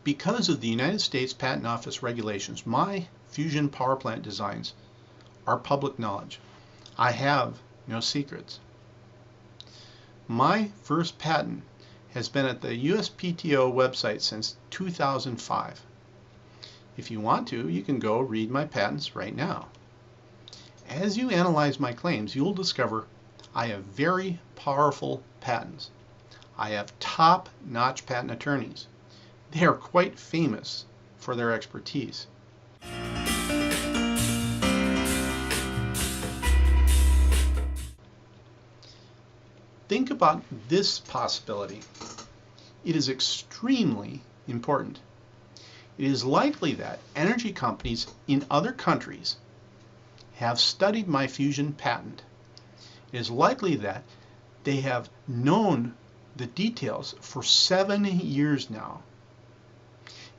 Because of the United States Patent Office regulations, my fusion power plant designs are public knowledge. I have no secrets. My first patent has been at the USPTO website since 2005. If you want to, you can go read my patents right now. As you analyze my claims, you'll discover I have very powerful patents. I have top-notch patent attorneys. They are quite famous for their expertise. Think about this possibility. It is extremely important. It is likely that energy companies in other countries have studied my fusion patent. It is likely that they have known the details for 7 years now.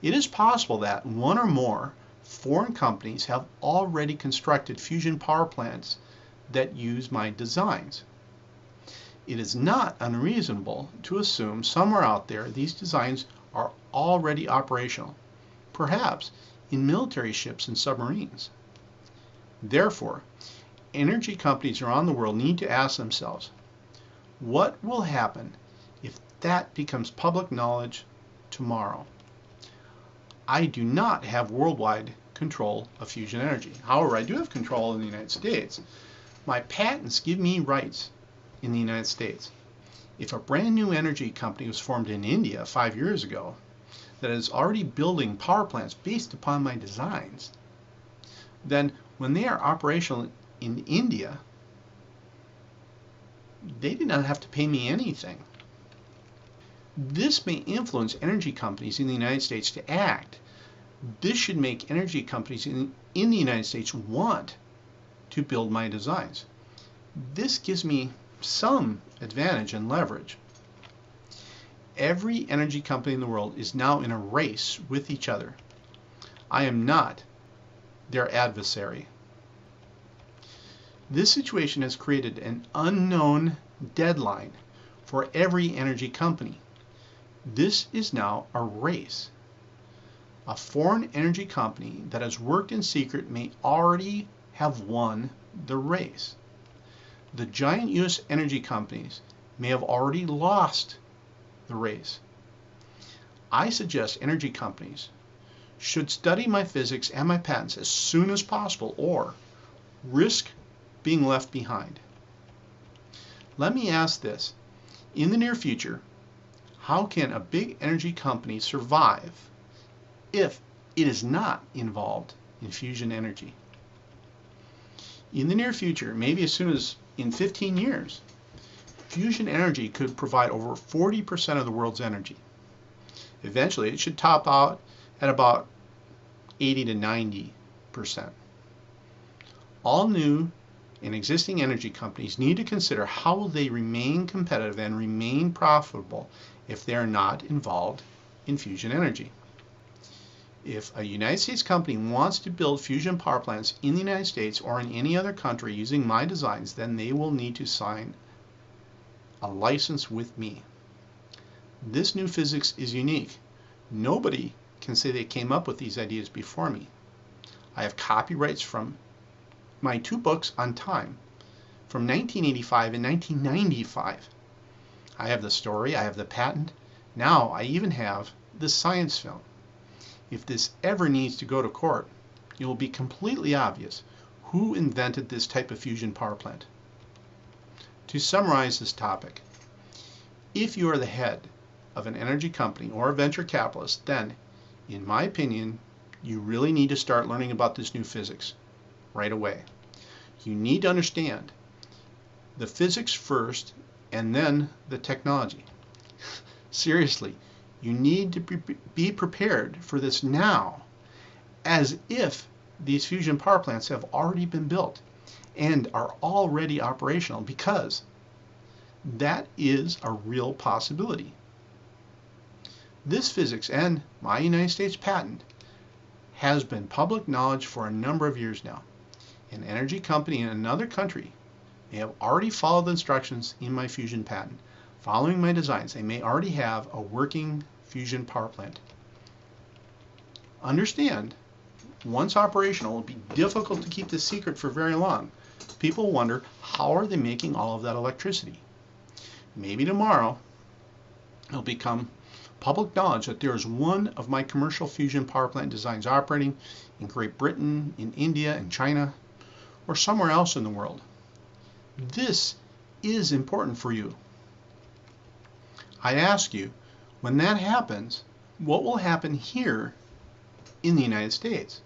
It is possible that one or more foreign companies have already constructed fusion power plants that use my designs. It is not unreasonable to assume somewhere out there these designs are already operational, perhaps in military ships and submarines. Therefore, energy companies around the world need to ask themselves, what will happen if that becomes public knowledge tomorrow? I do not have worldwide control of fusion energy. However, I do have control in the United States. My patents give me rights in the United States. If a brand new energy company was formed in India 5 years ago that is already building power plants based upon my designs, then when they are operational in India, they do not have to pay me anything. This may influence energy companies in the United States to act. This should make energy companies in the United States want to build my designs. This gives me some advantage and leverage. Every energy company in the world is now in a race with each other. I am not their adversary. This situation has created an unknown deadline for every energy company. This is now a race. A foreign energy company that has worked in secret may already have won the race. The giant U.S. energy companies may have already lost the race. I suggest energy companies should study my physics and my patents as soon as possible or risk being left behind. Let me ask this. In the near future, how can a big energy company survive if it is not involved in fusion energy? In the near future, maybe as soon as in 15 years, fusion energy could provide over 40% of the world's energy. Eventually, it should top out at about 80 to 90%. All new and existing energy companies need to consider how will they remain competitive and remain profitable if they are not involved in fusion energy. If a United States company wants to build fusion power plants in the United States or in any other country using my designs, then they will need to sign a license with me. This new physics is unique. Nobody can say they came up with these ideas before me. I have copyrights from my 2 books on time from 1985 and 1995. I have the story, I have the patent. Now I even have the science film. If this ever needs to go to court, it will be completely obvious who invented this type of fusion power plant. To summarize this topic, if you are the head of an energy company or a venture capitalist, then, in my opinion, you really need to start learning about this new physics right away. You need to understand the physics first and then the technology. Seriously, you need to be prepared for this now, as if these fusion power plants have already been built and are already operational, because that is a real possibility. This physics and my United States patent has been public knowledge for a number of years now. An energy company in another country may have already followed the instructions in my fusion patent. Following my designs, they may already have a working fusion power plant. Understand, once operational, it will be difficult to keep this secret for very long. People wonder, how are they making all of that electricity? Maybe tomorrow it'll become public knowledge that there is one of my commercial fusion power plant designs operating in Great Britain, in India, in China, or somewhere else in the world. This is important for you. I ask you, when that happens, what will happen here in the United States?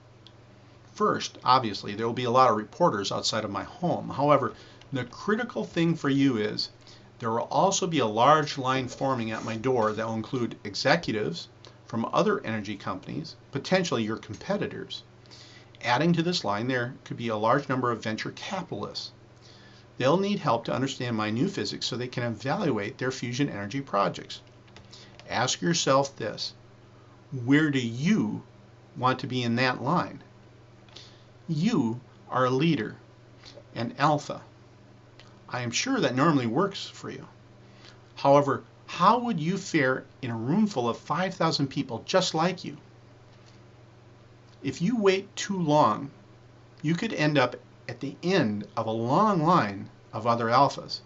First, obviously, there will be a lot of reporters outside of my home. However, the critical thing for you is there will also be a large line forming at my door that will include executives from other energy companies, potentially your competitors. Adding to this line, there could be a large number of venture capitalists. They'll need help to understand my new physics so they can evaluate their fusion energy projects. Ask yourself this: where do you want to be in that line? You are a leader, an alpha. I am sure that normally works for you. However, how would you fare in a room full of 5,000 people just like you? If you wait too long, you could end up at the end of a long line of other alphas.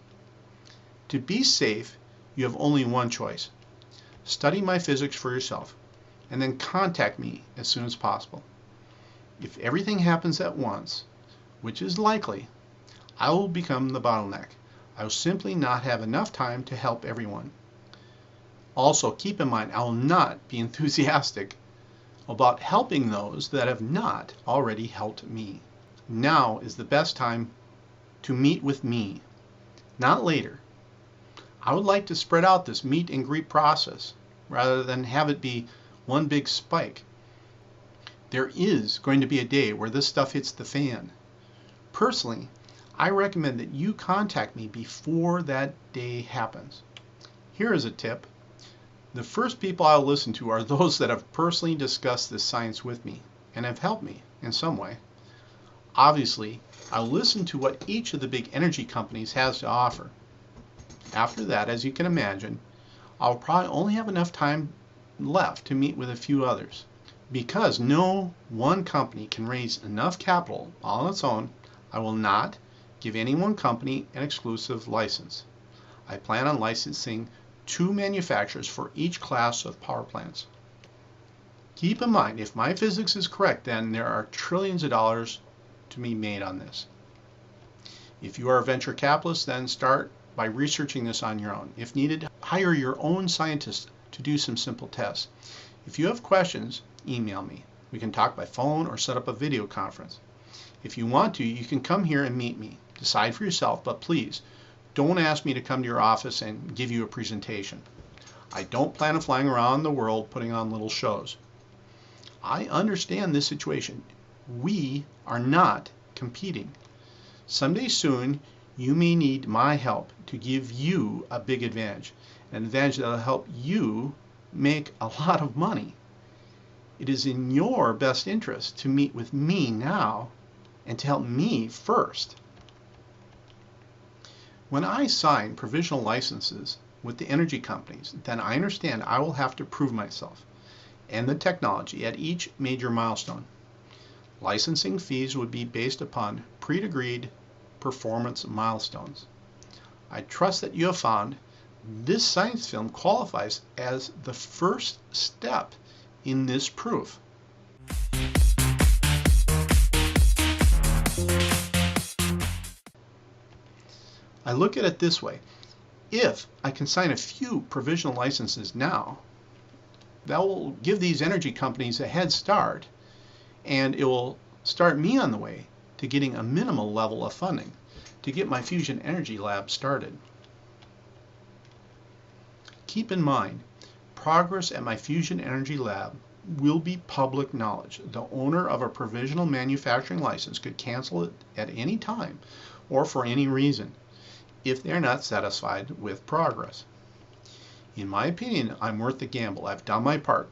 To be safe, you have only one choice. Study my physics for yourself, and then contact me as soon as possible. If everything happens at once, which is likely, I will become the bottleneck. I will simply not have enough time to help everyone. Also, keep in mind, I will not be enthusiastic about helping those that have not already helped me. Now is the best time to meet with me, not later. I would like to spread out this meet and greet process rather than have it be one big spike. There is going to be a day where this stuff hits the fan. Personally, I recommend that you contact me before that day happens. Here is a tip. The first people I'll listen to are those that have personally discussed this science with me and have helped me in some way. Obviously, I'll listen to what each of the big energy companies has to offer. After that, as you can imagine, I'll probably only have enough time left to meet with a few others. Because no one company can raise enough capital all on its own, I will not give any one company an exclusive license. I plan on licensing 2 manufacturers for each class of power plants. Keep in mind, if my physics is correct, then there are trillions of dollars to be made on this. If you are a venture capitalist, then start by researching this on your own. If needed, hire your own scientists to do some simple tests. If you have questions, email me. We can talk by phone or set up a video conference. If you want to, you can come here and meet me. Decide for yourself, but please don't ask me to come to your office and give you a presentation. I don't plan on flying around the world putting on little shows. I understand this situation. We are not competing. Someday soon, you may need my help to give you a big advantage, an advantage that will help you make a lot of money. It is in your best interest to meet with me now and to help me first. When I sign provisional licenses with the energy companies, then I understand I will have to prove myself and the technology at each major milestone. Licensing fees would be based upon pre-agreed performance milestones. I trust that you have found this science film qualifies as the first step in this proof. I look at it this way. If I can sign a few provisional licenses now, that will give these energy companies a head start, and it will start me on the way to getting a minimal level of funding to get my fusion energy lab started. Keep in mind, progress at my fusion energy lab will be public knowledge. The owner of a provisional manufacturing license could cancel it at any time or for any reason if they're not satisfied with progress. In my opinion, I'm worth the gamble. I've done my part.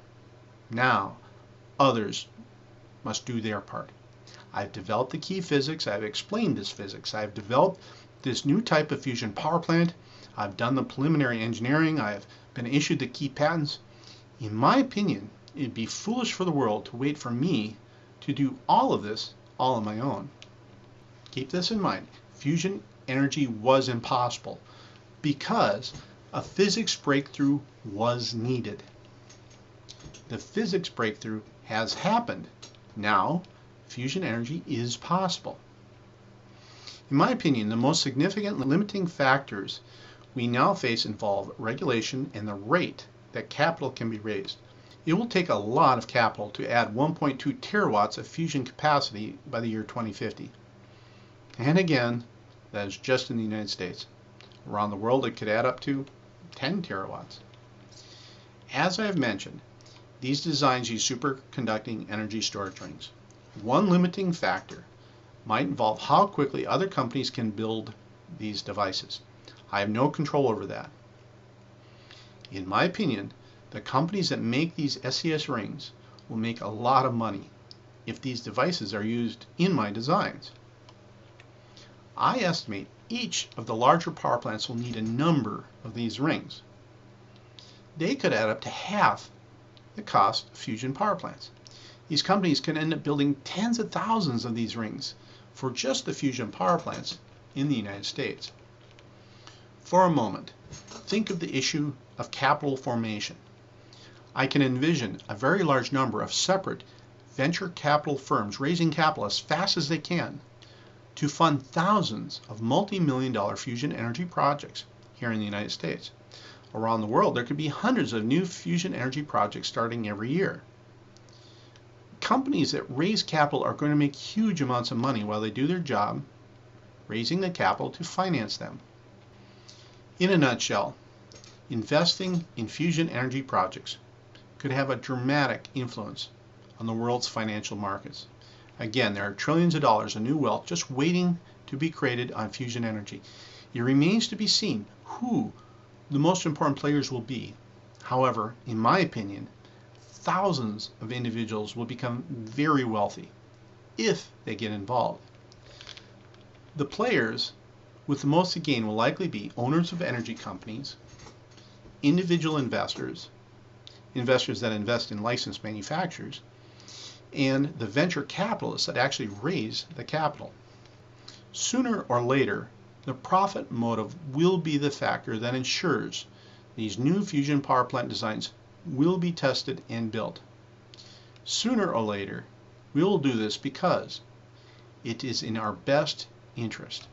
Now, others must do their part. I've developed the key physics. I've explained this physics. I've developed this new type of fusion power plant. I've done the preliminary engineering. I've been issued the key patents. In my opinion, it'd be foolish for the world to wait for me to do all of this all on my own. Keep this in mind. Fusion energy was impossible because a physics breakthrough was needed. The physics breakthrough has happened. Now, fusion energy is possible. In my opinion, the most significant limiting factors we now face involve regulation and the rate that capital can be raised. It will take a lot of capital to add 1.2 terawatts of fusion capacity by the year 2050. And again, that is just in the United States. Around the world, it could add up to 10 terawatts. As I have mentioned, these designs use superconducting energy storage rings. One limiting factor might involve how quickly other companies can build these devices. I have no control over that. In my opinion, the companies that make these SES rings will make a lot of money if these devices are used in my designs. I estimate each of the larger power plants will need a number of these rings. They could add up to half the cost of fusion power plants. These companies can end up building tens of thousands of these rings for just the fusion power plants in the United States. For a moment, think of the issue of capital formation. I can envision a very large number of separate venture capital firms raising capital as fast as they can to fund thousands of multi-million-dollar fusion energy projects here in the United States. Around the world, there could be hundreds of new fusion energy projects starting every year. Companies that raise capital are going to make huge amounts of money while they do their job, raising the capital to finance them. In a nutshell, investing in fusion energy projects could have a dramatic influence on the world's financial markets. Again, there are trillions of dollars of new wealth just waiting to be created on fusion energy. It remains to be seen who the most important players will be. However, in my opinion, thousands of individuals will become very wealthy if they get involved. The players with the most to gain will likely be owners of energy companies, individual investors, investors that invest in licensed manufacturers, and the venture capitalists that actually raise the capital. Sooner or later, the profit motive will be the factor that ensures these new fusion power plant designs will be tested and built. Sooner or later, we will do this because it is in our best interest.